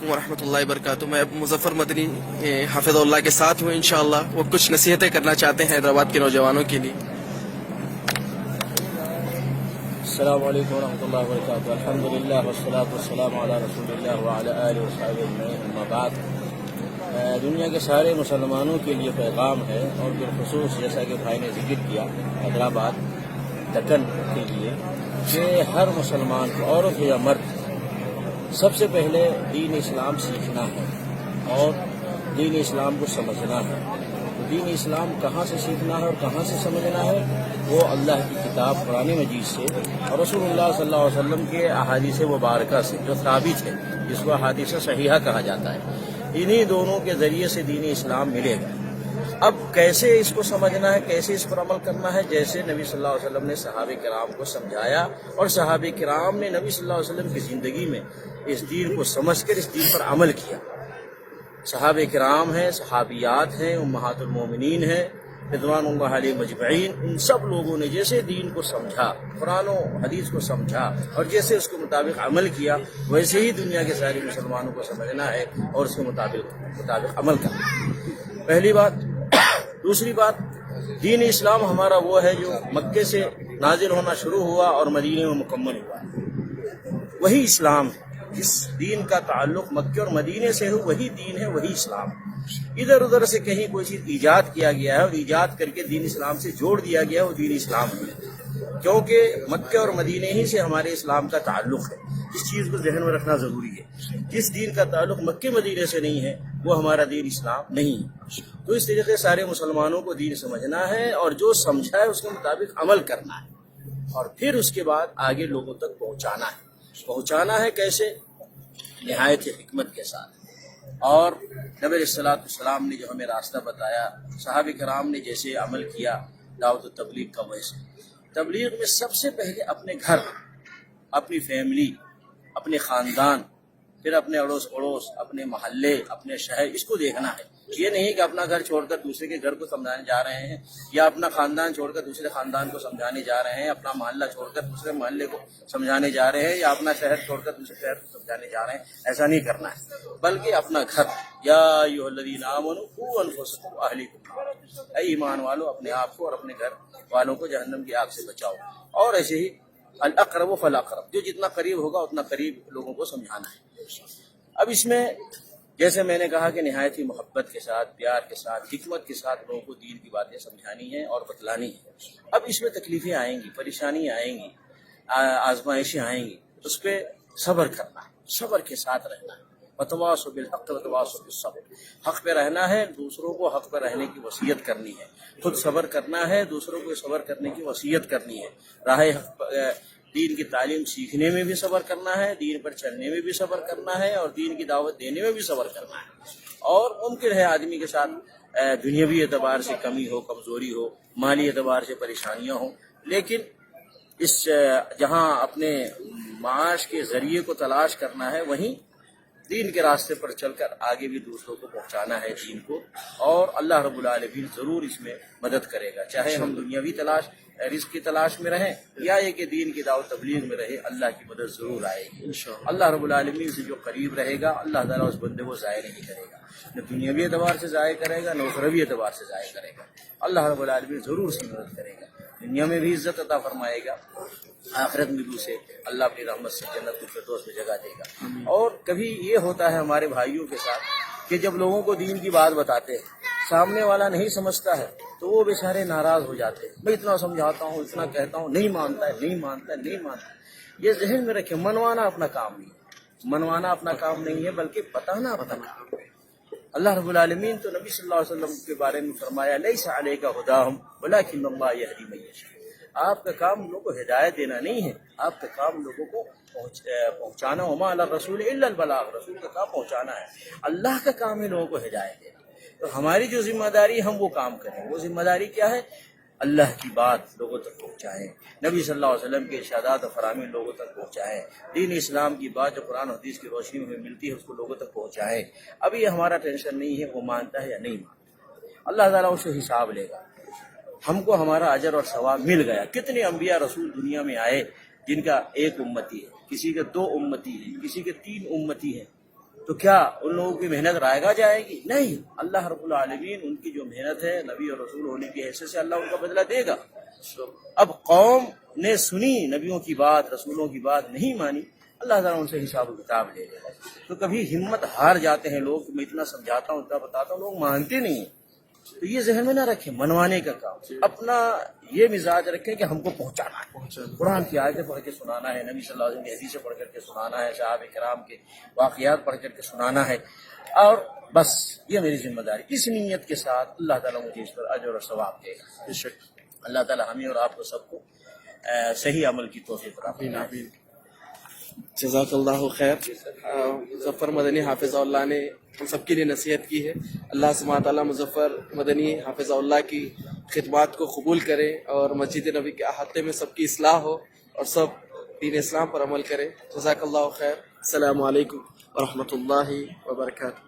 ورحمۃ اللہ وبرکاتہ. میں اب مظفر مدنی حافظ اللہ کے ساتھ ہوں انشاءاللہ. وہ کچھ نصیحتیں کرنا چاہتے ہیں حیدرآباد کے نوجوانوں کے لیے. السلام علیکم ورحمۃ اللہ وبرکاتہ. الحمدللہ والصلاۃ والسلام علی رسول اللہ وعلی آلہ وصحبہ اجمعین. اما بعد، دنیا کے سارے مسلمانوں کے لیے پیغام ہے، اور بالخصوص جیسا کہ بھائی نے ذکر کیا حیدرآباد دکن کے لیے، کہ ہر مسلمان کو، عورت ہو یا مرد، سب سے پہلے دین اسلام سیکھنا ہے اور دین اسلام کو سمجھنا ہے. دین اسلام کہاں سے سیکھنا ہے اور کہاں سے سمجھنا ہے؟ وہ اللہ کی کتاب قرآن مجید سے اور رسول اللہ صلی اللہ علیہ وسلم کے احادیث مبارکہ سے جو ثابت ہے، جس کو احادیث صحیحہ کہا جاتا ہے. انہی دونوں کے ذریعے سے دین اسلام ملے گا. اب کیسے اس کو سمجھنا ہے، کیسے اس پر عمل کرنا ہے؟ جیسے نبی صلی اللہ علیہ وسلم نے صحابہ کرام کو سمجھایا، اور صحابہ کرام نے نبی صلی اللہ علیہ وسلم کی زندگی میں اس دین کو سمجھ کر اس دین پر عمل کیا. صحابہ کرام ہیں، صحابیات ہیں، امہات المومنین ہیں رضوان اللہ علیہم اجمعین. ان سب لوگوں نے جیسے دین کو سمجھا، قرآن و حدیث کو سمجھا، اور جیسے اس کے مطابق عمل کیا، ویسے ہی دنیا کے سارے مسلمانوں کو سمجھنا ہے اور اس کے مطابق عمل کرنا ہے. پہلی بات. دوسری بات، دین اسلام ہمارا وہ ہے جو مکے سے نازل ہونا شروع ہوا اور مدینے میں مکمل ہوا. وہی اسلام ہے. جس دین کا تعلق مکے اور مدینے سے ہو، وہی دین ہے، وہی اسلام. ادھر ادھر سے کہیں کوئی چیز ایجاد کیا گیا ہے اور ایجاد کر کے دین اسلام سے جوڑ دیا گیا ہے، وہ دین اسلام ہے. کیونکہ مکے اور مدینے ہی سے ہمارے اسلام کا تعلق ہے. اس چیز کو ذہن میں رکھنا ضروری ہے. جس دین کا تعلق مکے مدینے سے نہیں ہے، وہ ہمارا دین اسلام نہیں ہے. تو اس طریقے سے سارے مسلمانوں کو دین سمجھنا ہے، اور جو سمجھا ہے اس کے مطابق عمل کرنا ہے، اور پھر اس کے بعد آگے لوگوں تک پہنچانا ہے. پہنچانا ہے کیسے؟ نہایت حکمت کے ساتھ. اور نبی علیہ الصلوۃ والسلام نے جو ہمیں راستہ بتایا، صحابہ کرام نے جیسے عمل کیا دعوت و تبلیغ کا، ویسے تبلیغ میں سب سے پہلے اپنے گھر، اپنی فیملی، اپنے خاندان، پھر اپنے اڑوس پڑوس، اپنے محلے، اپنے شہر، اس کو دیکھنا ہے. یہ نہیں کہ اپنا گھر چھوڑ کر دوسرے کے گھر کو سمجھانے جا رہے ہیں، یا اپنا خاندان چھوڑ کر دوسرے خاندان کو سمجھانے جا رہے ہیں، اپنا محلہ چھوڑ کر دوسرے محلے کو سمجھانے جا رہے ہیں، یا اپنا شہر چھوڑ کر دوسرے شہر کو سمجھانے جا رہے ہیں. ایسا نہیں کرنا ہے، بلکہ اپنا گھر. یا ایھا الذین آمنوا قوا انفسکم واہلیکم نارا، اے ایمان والو، اپنے آپ کو اور اپنے گھر والوں کو جہنم کی آگ سے بچاؤ. اور ایسے ہی الاقرب فالاقرب، جو جتنا قریب ہوگا اتنا قریب لوگوں کو سمجھانا ہے. اب اس میں جیسے میں نے کہا کہ نہایت ہی محبت کے ساتھ، پیار کے ساتھ، حکمت کے ساتھ لوگوں کو دین کی باتیں سمجھانی ہیں اور بتلانی ہیں. اب اس میں تکلیفیں آئیں گی، پریشانیاں آئیں گی، آزمائشیں آئیں گی. اس پہ صبر کرنا ہے، صبر کے ساتھ رہنا ہے. وتواصوا بالحق وتواصوا بالصبر، حق پہ رہنا ہے، دوسروں کو حق پہ رہنے کی وصیت کرنی ہے. خود صبر کرنا ہے، دوسروں کو صبر کرنے کی وصیت کرنی ہے. راہ حق دین کی تعلیم سیکھنے میں بھی صبر کرنا ہے، دین پر چلنے میں بھی صبر کرنا ہے، اور دین کی دعوت دینے میں بھی صبر کرنا ہے. اور ممکن ہے آدمی کے ساتھ دنیاوی اعتبار سے کمی ہو، کمزوری ہو، مالی اعتبار سے پریشانیاں ہوں، لیکن اس جہاں اپنے معاش کے ذریعے کو تلاش کرنا ہے، وہیں دین کے راستے پر چل کر آگے بھی دوسروں کو پہنچانا ہے دین کو. اور اللہ رب العالمین ضرور اس میں مدد کرے گا، چاہے ہم دنیاوی رزق کی تلاش میں رہیں، یا یہ کہ دین کی دعوت تبلیغ میں رہے، اللہ کی مدد ضرور آئے گی. اللہ رب العالمین سے جو قریب رہے گا، اللہ تعالیٰ اس بندے کو ضائع نہیں کرے گا، نہ دنیاوی اعتبار سے ضائع کرے گا، نہ اخروی اعتبار سے ضائع کرے گا. اللہ رب العالمین ضرور اس کی مدد کرے گا، دنیا میں بھی عزت عطا فرمائے گا، آخرت میں بھی اسے اللہ اپنی رحمت سے جنت الفردوس میں جگہ دے گا. اور کبھی یہ ہوتا ہے ہمارے بھائیوں کے ساتھ کہ جب لوگوں کو دین کی بات بتاتے ہیں، سامنے والا نہیں سمجھتا ہے، تو وہ بیچارے ناراض ہو جاتے ہیں. میں اتنا سمجھاتا ہوں، اتنا کہتا ہوں، نہیں مانتا ہے، نہیں مانتا ہے، نہیں مانتا ہے. یہ ذہن میں رکھے، منوانا اپنا کام نہیں ہے، منوانا اپنا کام نہیں ہے، بلکہ بتانا اپنا کام ہے. اللہ رب العالمین تو نبی صلی اللہ علیہ وسلم کے بارے میں فرمایا، لیس علیک ھداھم ولکن اللہ یہدی من یشاء. آپ کا کام لوگوں کو ہدایت دینا نہیں ہے، آپ کا کام لوگوں کو پہنچانا. وما علی الرسول الا البلاغ، رسول کا کام پہنچانا ہے. اللہ کا کام ہے لوگوں کو ہدایت دینا. تو ہماری جو ذمہ داری، ہم وہ کام کریں. وہ ذمہ داری کیا ہے؟ اللہ کی بات لوگوں تک پہنچائیں، نبی صلی اللہ علیہ وسلم کے ارشادات و فرامین لوگوں تک پہنچائیں، دین اسلام کی بات جو قرآن و حدیث کی روشنی میں ملتی ہے اس کو لوگوں تک پہنچائیں. اب یہ ہمارا ٹینشن نہیں ہے وہ مانتا ہے یا نہیں مانتا. اللہ تعالیٰ اس سے حساب لے گا. ہم کو ہمارا اجر اور ثواب مل گیا. کتنے انبیاء رسول دنیا میں آئے جن کا ایک امتی ہے، کسی کے 2 امتی ہیں، کسی کے 3 امتی ہیں. تو کیا ان لوگوں کی محنت رائگاں جائے گی؟ نہیں، اللہ رب العالمین ان کی جو محنت ہے نبی اور رسول ہونے کی حیثیت سے اللہ ان کا بدلہ دے گا۔ اب قوم نے سنی نبیوں کی بات، رسولوں کی بات نہیں مانی، اللہ تعالیٰ ان سے حساب و کتاب لے گا۔ تو کبھی ہمت ہار جاتے ہیں لوگ، میں اتنا سمجھاتا ہوں اتنا بتاتا ہوں، لوگ مانتے نہیں ہیں، تو یہ ذہن میں نہ رکھیں، منوانے کا کام اپنا یہ مزاج رکھیں کہ ہم کو پہنچانا ہے، قرآن کی آیتیں پڑھ کے سنانا ہے، نبی صلی اللہ علیہ وسلم کی حدیثیں پڑھ کر کے سنانا ہے، صحابہ کرام کے واقعات پڑھ کر کے سنانا ہے، اور بس یہ میری ذمہ داری، اس نیت کے ساتھ اللہ تعالیٰ مجھے اس پر اجر اور ثواب دے گا۔ بے شک۔ اللہ تعالیٰ ہمیں اور آپ کو سب کو صحیح عمل کی توفیق عطا فرمائے۔ آمین۔ جزاک اللہ خیر۔ مظفر مدنی حافظ اللہ نے ہم سب کے لیے نصیحت کی ہے۔ اللہ سبحانہ تعالیٰ مظفر مدنی حافظ اللہ کی خدمات کو قبول کرے اور مسجد نبی کے احاطے میں سب کی اصلاح ہو اور سب دین اسلام پر عمل کرے۔ جزاک اللہ خیر۔ السلام علیکم ورحمۃ اللہ وبرکاتہ۔